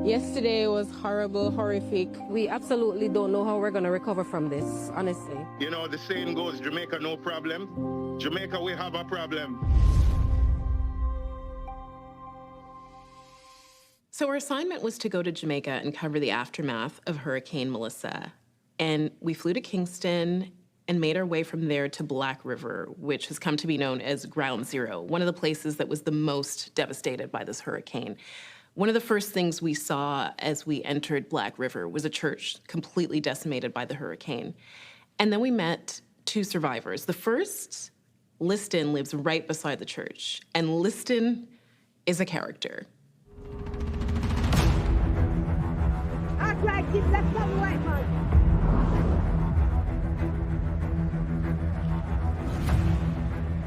Yesterday was horrible, horrific. We absolutely don't know how we're going to recover from this, honestly. You know, the saying goes, Jamaica, no problem. Jamaica, we have a problem. So our assignment was to go to Jamaica and cover the aftermath of Hurricane Melissa. And we flew to Kingston and made our way from there to Black River, which has come to be known as Ground Zero, one of the places that was the most devastated by this hurricane. One of the first things we saw as we entered Black River was a church completely decimated by the hurricane. And then we met two survivors. The first, Liston, lives right beside the church, and Liston is a character. Keep that from right, man.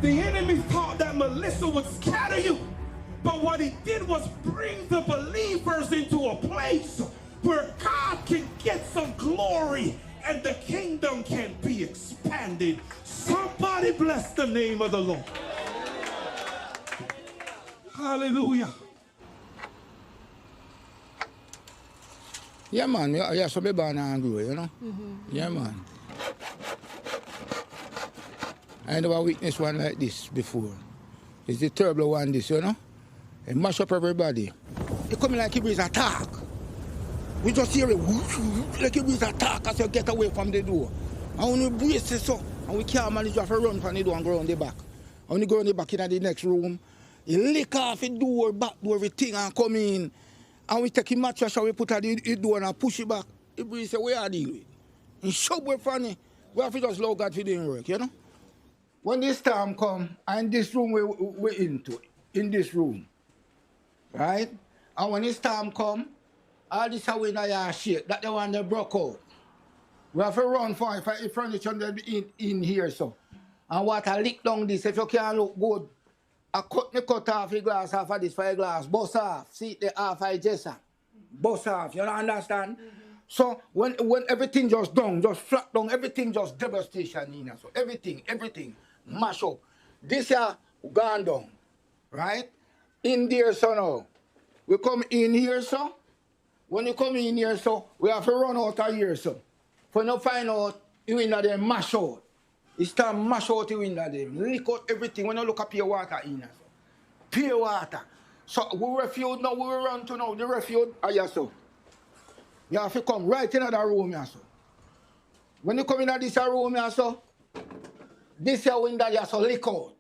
The enemy thought that Melissa would scatter you, but what he did was bring the believers into a place where God can get some glory and the kingdom can be expanded. Somebody bless the name of the Lord. Hallelujah. Yeah, man. Yeah, so be born and grow, you know? Yeah, man. I never witnessed one like this before. It's the terrible one, this, you know? It mash up everybody. It coming like it was an attack. We just hear it, like it was an attack as you get away from the door. And when we brace it so, and we can't manage to have to run from the door and go around the back. And when you go around the back in the next room, you lick off the door, back door, everything, and come in. And we take a mattress and we put at the door and push it back. The breeze say, we are dealing with. And show we're funny. We have to just allow God for doing work, you know? When this storm come, and this room we're into, in this room, right? And when this storm come, all this are in a shake, that the one that broke out. We have to run for it, if furniture in here, so. And water leak down this, if you can't look good, I cut off the glass half of this for a glass, bust off, see the half I just bust off, you understand? So when everything just down, just flat down, everything just devastation in so everything mash up. This here gone down, right? In there so now. We come in here so. When you come in here so, we have to run out of here so. For you find out, you in there mash out. It's time to mash out the window them. Lick out everything when you look at pure water in us. Pure water. So we refuge now, we run to now. The refuge are here so. You have to come right in the room here so. When you come in this room here so, this here window here so lick out.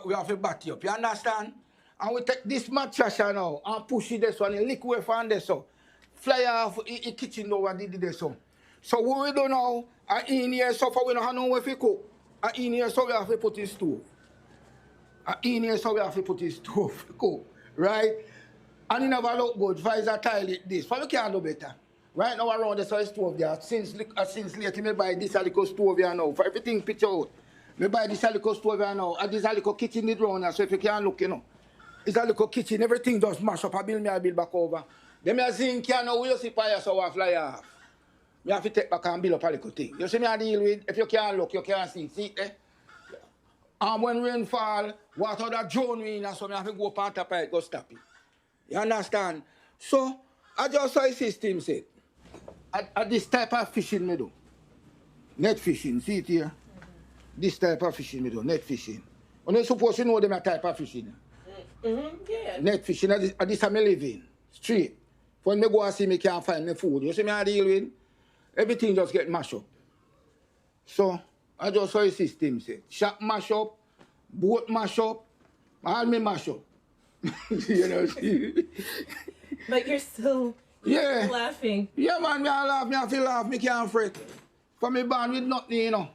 We have to bat you up, you understand? And we take this mattress here now and push it this one and lick away from this so. Fly off the kitchen door and did this so. So what we do now, in here so far we don't have no way to cook. In here so we have to put in stove. In here so we have to put in stove to cook. Right? And it never look good. If it's a tile this, but we can't do better. Right now around the size stove there. Since lately me buy this little stove here now. For everything picture out. Me buy this little stove here now. And this little kitchen is round here. So if you can't look, you know. It's a little kitchen, everything just mash up. I build back over. Then I zinc here now, we'll see fire so I fly off. You have to take back and build up a little thing. You see me I deal with, if you can't look, you can't see it there. And when rain fall, water that drown me in, so I have to go up on top of it, go stop it. You understand? So, I just saw a system set. At this type of fishing me do. Net fishing, see it here? This type of fishing me do, net fishing. When you supposed to know them a type of fishing. Yeah. Net fishing, at this I'm living, straight. When me go and see me can't find me food. You see me I deal with? Everything just get mashed up. So, I just saw a system set. Shop mash up, boat mash up, all me mash up. You know, see? But you're still laughing. Yeah, man, me I laugh, me I feel laugh, me can't fret. For me born with nothing, you know.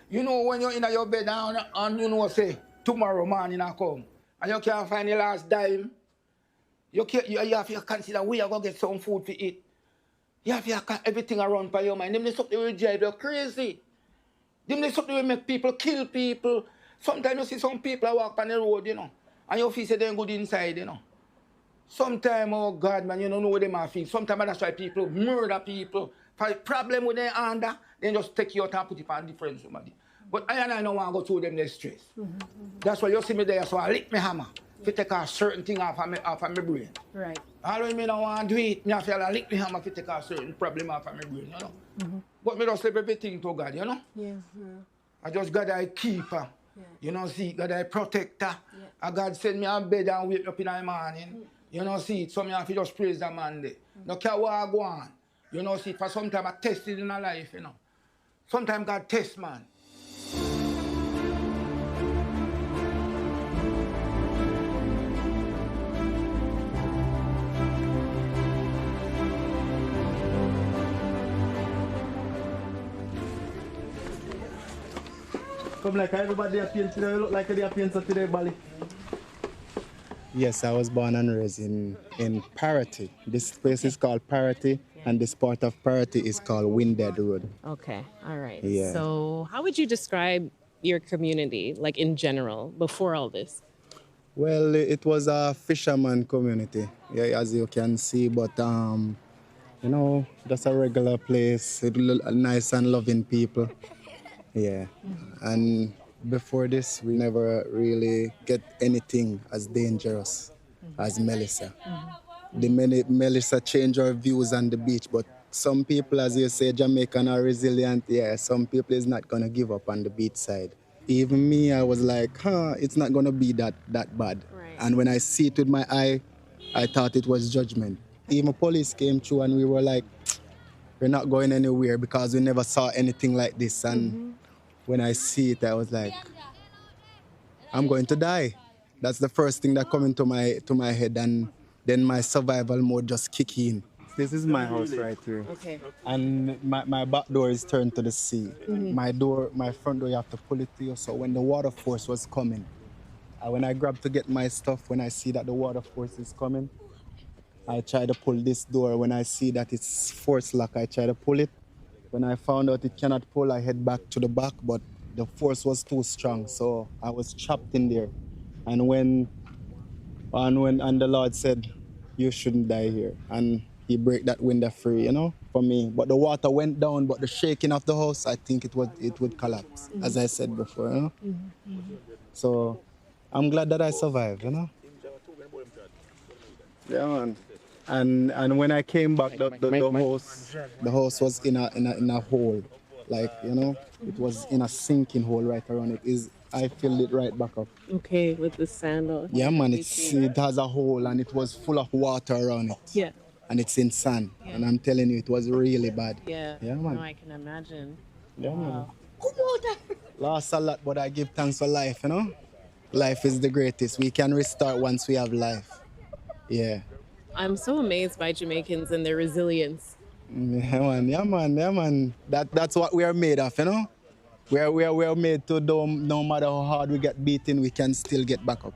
You know when you're in your bed and you know, say, tomorrow morning I come, and you can't find the last dime, you have to consider where you're going to get some food to eat. You have to everything around by your mind. Them they something will drive you crazy. Them they something will make people kill people. Sometimes you see some people walk on the road, you know, and you feel say they're good inside, you know. Sometimes, oh God, man, you don't know what they might feel. Sometimes that's why people murder people. For problem with their under, then just take you out and put it on different somebody. But I don't want to go through them their stress. That's why you see me there, so I lick my hammer. to take a certain thing off of my brain. Right. Although me don't want to do it, I feel like lick me hammer to take a certain problem off of my brain, you know. But me just leave everything to God, you know. Yeah. I just God I keeper. You know, see, God I protector. And God send me on bed and wake up in the morning. You know, see, so me have to just praise the man there. No care what I go on. You know, see, for sometimes I test it in my life, you know. Sometimes God tests, man. Come like everybody appears today, you look like they appears today, Bali. Yes, I was born and raised in Parity. This place is called Parity, and this part of Parity is called Windhead Road. Okay, all right. Yeah. So how would you describe your community, like in general, before all this? Well, it was a fisherman community, yeah, as you can see, but you know, just a regular place, nice and loving people. Yeah, and before this, we never really get anything as dangerous as Melissa. Melissa changed our views on the beach, but some people, as you say, Jamaican are resilient. Yeah, some people is not gonna give up on the beach side. Even me, I was like, it's not gonna be that bad. Right. And when I see it with my eye, I thought it was judgment. Even police came through and we were like, we're not going anywhere because we never saw anything like this. And when I see it, I was like, I'm going to die. That's the first thing that come into my head, and then my survival mode just kick in. This is my house right here. Okay. And my back door is turned to the sea. My front door, you have to pull it to you. So when the water force was coming, when I grabbed to get my stuff, when I see that the water force is coming, I try to pull this door. When I see that it's force lock, I try to pull it. When I found out it cannot pull, I head back to the back, but the force was too strong, so I was trapped in there. And when the Lord said, you shouldn't die here, and he break that window free, you know, for me. But the water went down, but the shaking of the house, I think it would collapse, as I said before, you know. So I'm glad that I survived, you know. Yeah, man. And when I came back, the house was in a hole, like, you know, it was in a sinking hole right around it. I filled it right back up. Okay, with the sand. Yeah, man, it has a hole and it was full of water around it. Yeah. And it's in sand, and I'm telling you, it was really bad. Yeah. Yeah, man. No, I can imagine. Yeah, man. Lost a lot, but I give thanks for life, you know. Life is the greatest. We can restart once we have life. Yeah. I'm so amazed by Jamaicans and their resilience. Yeah, man. That's what we are made of, you know? We are made to, no matter how hard we get beaten, we can still get back up.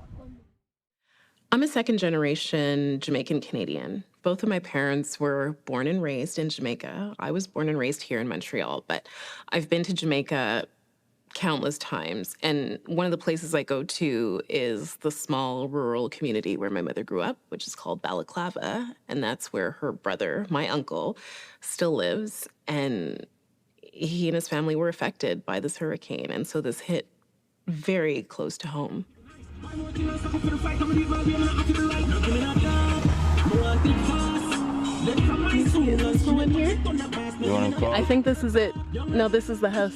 I'm a second-generation Jamaican Canadian. Both of my parents were born and raised in Jamaica. I was born and raised here in Montreal, but I've been to Jamaica countless times. And one of the places I go to is the small rural community where my mother grew up, which is called Balaclava. And that's where her brother, my uncle, still lives. And he and his family were affected by this hurricane. And so this hit very close to home. I think this is it. No, this is the house.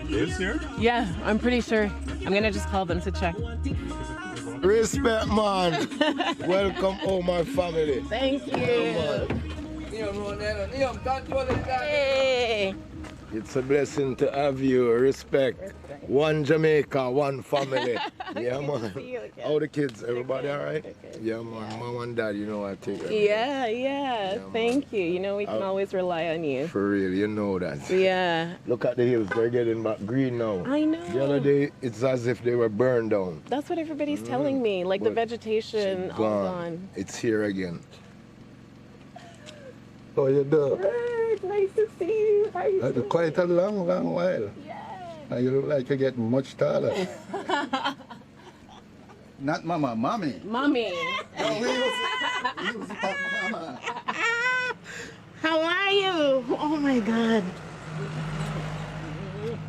Is here? Yeah, I'm pretty sure. I'm gonna just call them to check. Respect, man. Welcome home, my family. Thank you. Hey. It's a blessing to have you. Respect. One Jamaica, one family. Yeah, man. How the kids? Everybody all right? Yeah, man. Mom and dad, you know I take it. Yeah. Thank you. You know we can always rely on you. For real, you know that. Yeah. Look at the hills. They're getting back green now. I know. The other day, it's as if they were burned down. That's what everybody's telling me. Like the vegetation, all gone. It's here again. How you doing? Good. Nice to see you. How are you doing? Quite a long while. Yeah. And you look like you're getting much taller. Not mama, mommy. Mommy. Mama. How are you? Oh my God.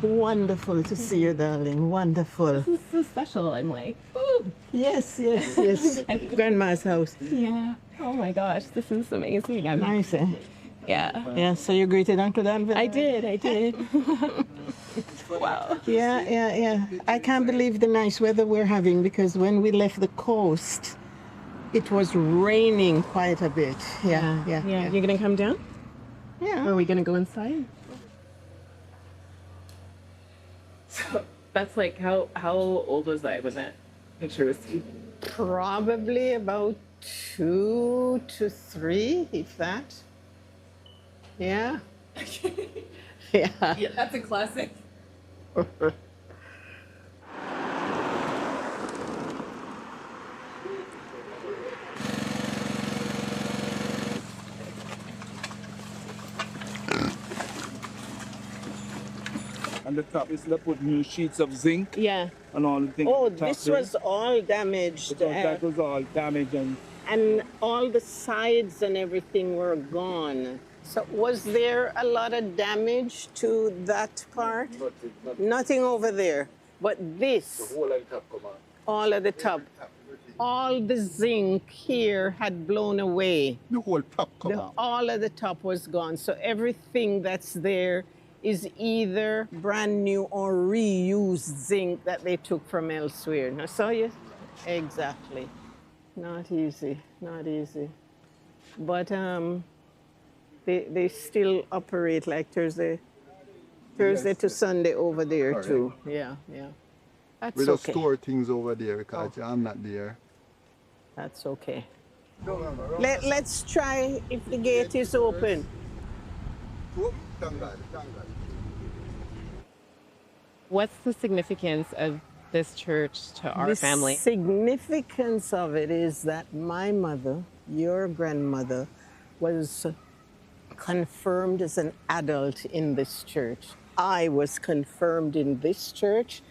Wonderful to see you, darling. Wonderful. This is so special. I'm like, ooh. Yes, yes, yes. Grandma's house. Yeah. Oh my gosh, this is amazing. Nice, eh? Yeah. Yeah, so you greeted Uncle Danville? I did. Wow. Yeah. I can't believe the nice weather we're having because when we left the coast, it was raining quite a bit. Yeah. You're gonna come down? Yeah. Or are we gonna go inside? So that's like how old was I when that picture was taken? Probably about 2 to 3, if that. Yeah. Yeah. Yeah, that's a classic. And the top is they put new sheets of zinc Yeah. and all the things. Oh, on top this there. was all damaged. Because that was all damaged And all the sides and everything were gone. So was there a lot of damage to that part? Nothing over there. But this, all of the top, all the zinc here had blown away. the whole top come out. All of the top was gone. So everything that's there is either brand new or reused zinc that they took from elsewhere. Now, saw you? Exactly. Not easy, not easy. But they still operate like Thursday to Sunday over there too. Yeah. That's We just okay. store things over there because I'm not there. That's okay. Let's try if the gate is open. What's the significance of this church to our The family? significance of it is that my mother, your grandmother, was confirmed as an adult in this church. I was confirmed in this church.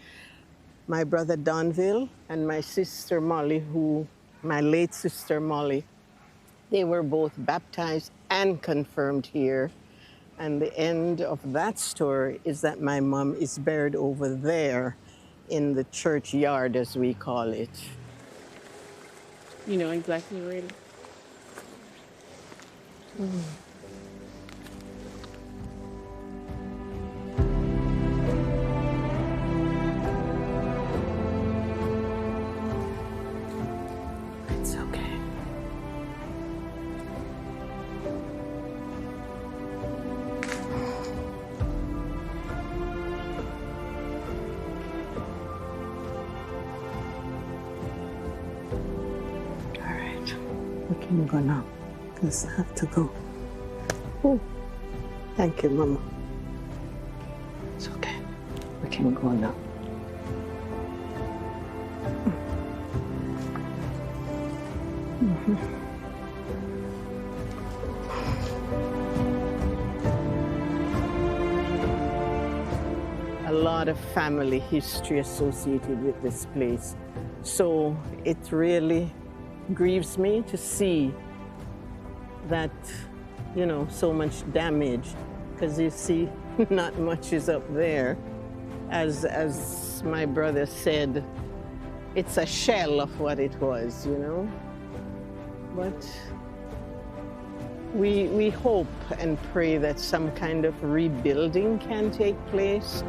My brother Donville and my sister Molly, my late sister Molly, they were both baptized and confirmed here. And the end of that story is that my mom is buried over there in the churchyard, as we call it. You know exactly where it is. It's okay. All right, we can go now, because I have to go. Oh, thank you, Mama. It's okay. We can go now. A lot of family history associated with this place. So it really grieves me to see that, so much damage, because you see, not much is up there. As my brother said, it's a shell of what it was, But we hope and pray that some kind of rebuilding can take place.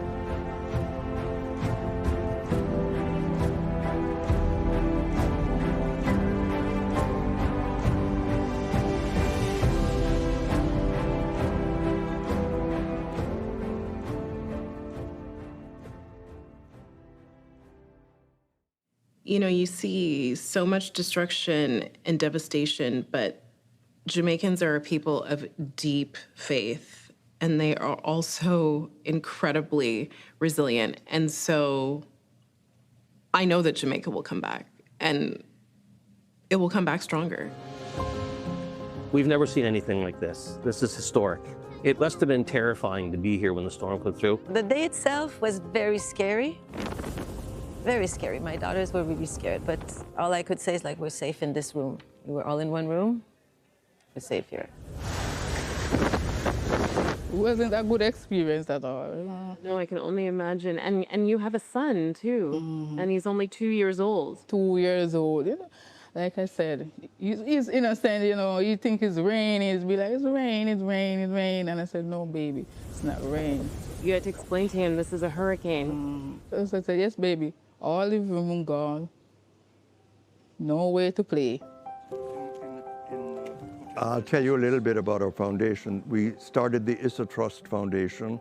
You see so much destruction and devastation, but Jamaicans are a people of deep faith, and they are also incredibly resilient. And so I know that Jamaica will come back, and it will come back stronger. We've never seen anything like this. This is historic. It must have been terrifying to be here when the storm came through. The day itself was very scary. Very scary. My daughters were really scared, but all I could say is we're safe in this room. We were all in one room. We're safe here. wasn't a good experience at all. No, I can only imagine. And you have a son too, and he's only 2 years old. 2 years old. Like I said, he's innocent, you think it's rain, he's be like, it's rain, it's rain, it's rain. And I said, no, baby, it's not rain. You had to explain to him this is a hurricane. So I said, yes, baby, all the room gone, no way to play. I'll tell you a little bit about our foundation. We started the Issa Trust Foundation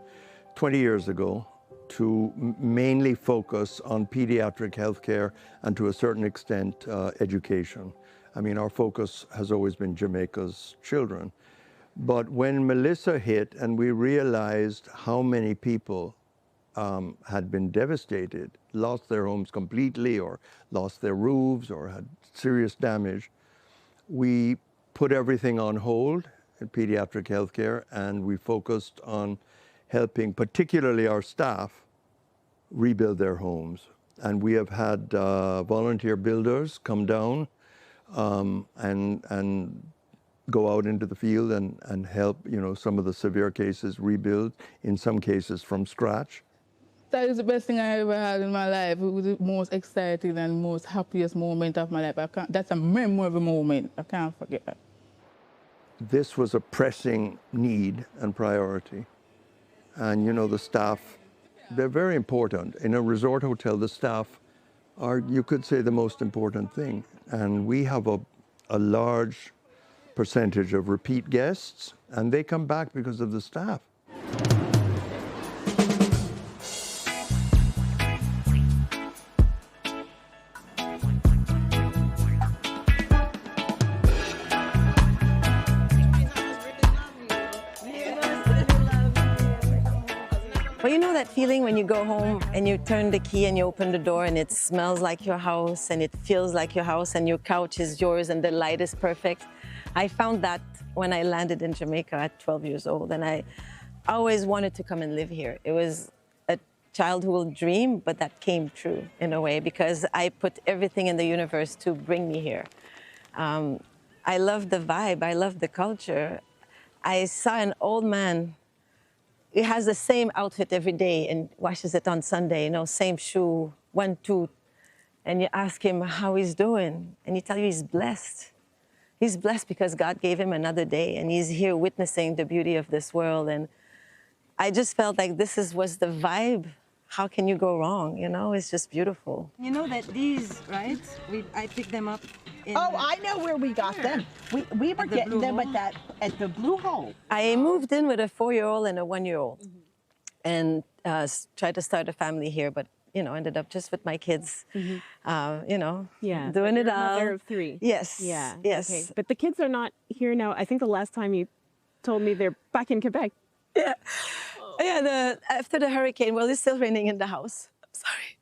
20 years ago to mainly focus on pediatric healthcare and to a certain extent education. I mean, our focus has always been Jamaica's children. But when Melissa hit and we realized how many people had been devastated, lost their homes completely or lost their roofs or had serious damage, we put everything on hold in pediatric healthcare and we focused on helping particularly our staff rebuild their homes. And we have had volunteer builders come down and go out into the field and help, some of the severe cases rebuild, in some cases from scratch. That is the best thing I ever had in my life. It was the most exciting and most happiest moment of my life. That's a memorable moment. I can't forget that. This was a pressing need and priority. And, the staff, they're very important. In a resort hotel, the staff are, you could say, the most important thing. And we have a large percentage of repeat guests, and they come back because of the staff. Well, you know that feeling when you go home and you turn the key and you open the door and it smells like your house and it feels like your house and your couch is yours and the light is perfect? I found that when I landed in Jamaica at 12 years old, and I always wanted to come and live here. It was a childhood dream, but that came true in a way because I put everything in the universe to bring me here. I love the vibe, I love the culture. I saw an old man. He has the same outfit every day and washes it on Sunday, same shoe, one tooth. And you ask him how he's doing, and he tells you he's blessed. He's blessed because God gave him another day, and he's here witnessing the beauty of this world. And I just felt like was the vibe. How can you go wrong? It's just beautiful. You know that these, right? I picked them up. I know where we got them. We were getting them at the Blue Hole. I moved in with a 4-year-old and a 1-year-old, and tried to start a family here, but ended up just with my kids. Doing it all. Mother of 3. Yes. Yeah. Yes. Okay. But the kids are not here now. I think the last time you told me they're back in Quebec. Yeah. Yeah, after the hurricane, well, it's still raining in the house. Sorry.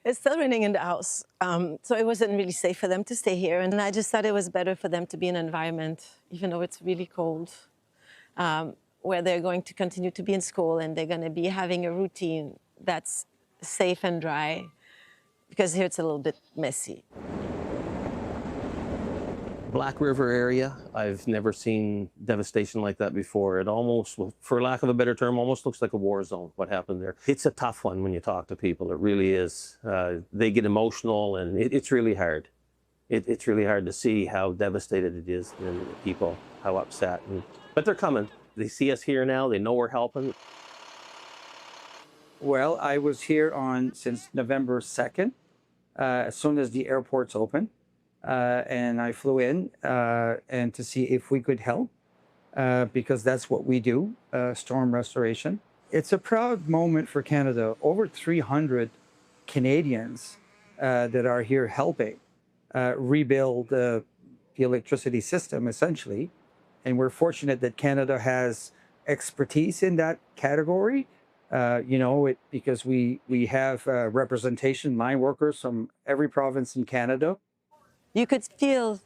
It's still raining in the house. So it wasn't really safe for them to stay here. And I just thought it was better for them to be in an environment, even though it's really cold, where they're going to continue to be in school and they're going to be having a routine that's safe and dry, because here it's a little bit messy. Black River area, I've never seen devastation like that before. It almost, for lack of a better term, almost looks like a war zone, what happened there. It's a tough one when you talk to people, it really is. They get emotional and it's really hard. It's really hard to see how devastated it is and people, how upset. But they're coming. They see us here now, they know we're helping. Well, I was here since November 2nd, as soon as the airports opened. And I flew in and to see if we could help, because that's what we do, storm restoration. It's a proud moment for Canada. Over 300 Canadians that are here helping rebuild the electricity system, essentially. And we're fortunate that Canada has expertise in that category, because we have representation, line workers from every province in Canada. You could feel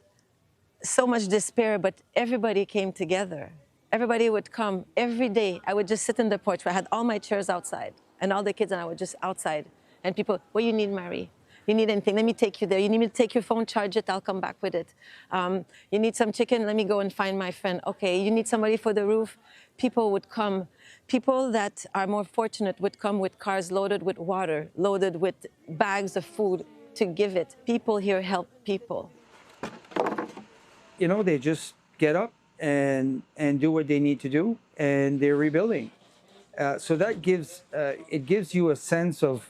so much despair, but everybody came together. Everybody would come every day. I would just sit in the porch where I had all my chairs outside and all the kids, and I would just outside. And people, what do you need, Mary? You need anything? Let me take you there. You need me to take your phone, charge it, I'll come back with it. You need some chicken? Let me go and find my friend. Okay, you need somebody for the roof? People would come. People that are more fortunate would come with cars loaded with water, loaded with bags of food to give it. People here help people. You know, they just get up and do what they need to do, and they're rebuilding. So that gives it gives you a sense of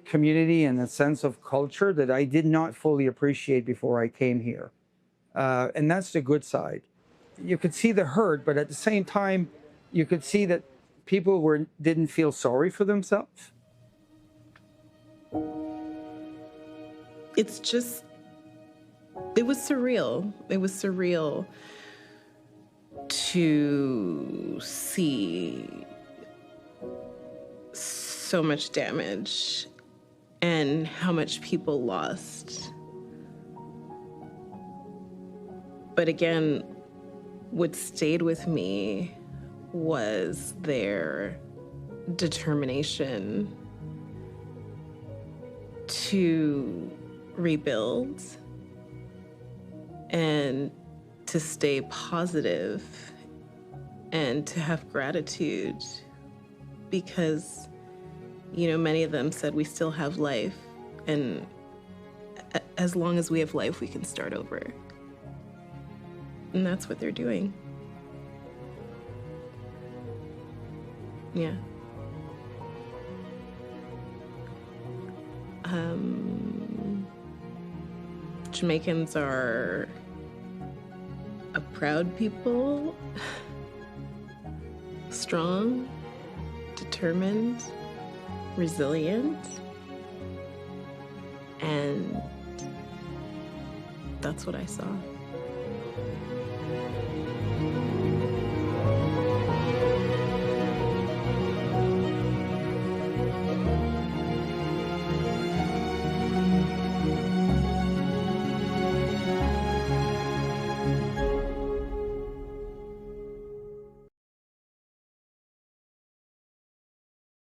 community and a sense of culture that I did not fully appreciate before I came here. And that's the good side. You could see the hurt, but at the same time, you could see that people didn't feel sorry for themselves. It's just, it was surreal. It was surreal to see so much damage and how much people lost. But again, what stayed with me was their determination to rebuild and to stay positive and to have gratitude, because, you know, many of them said we still have life, and as long as we have life, we can start over. And that's what they're doing. Yeah. Jamaicans are a proud people, strong, determined, resilient, and that's what I saw.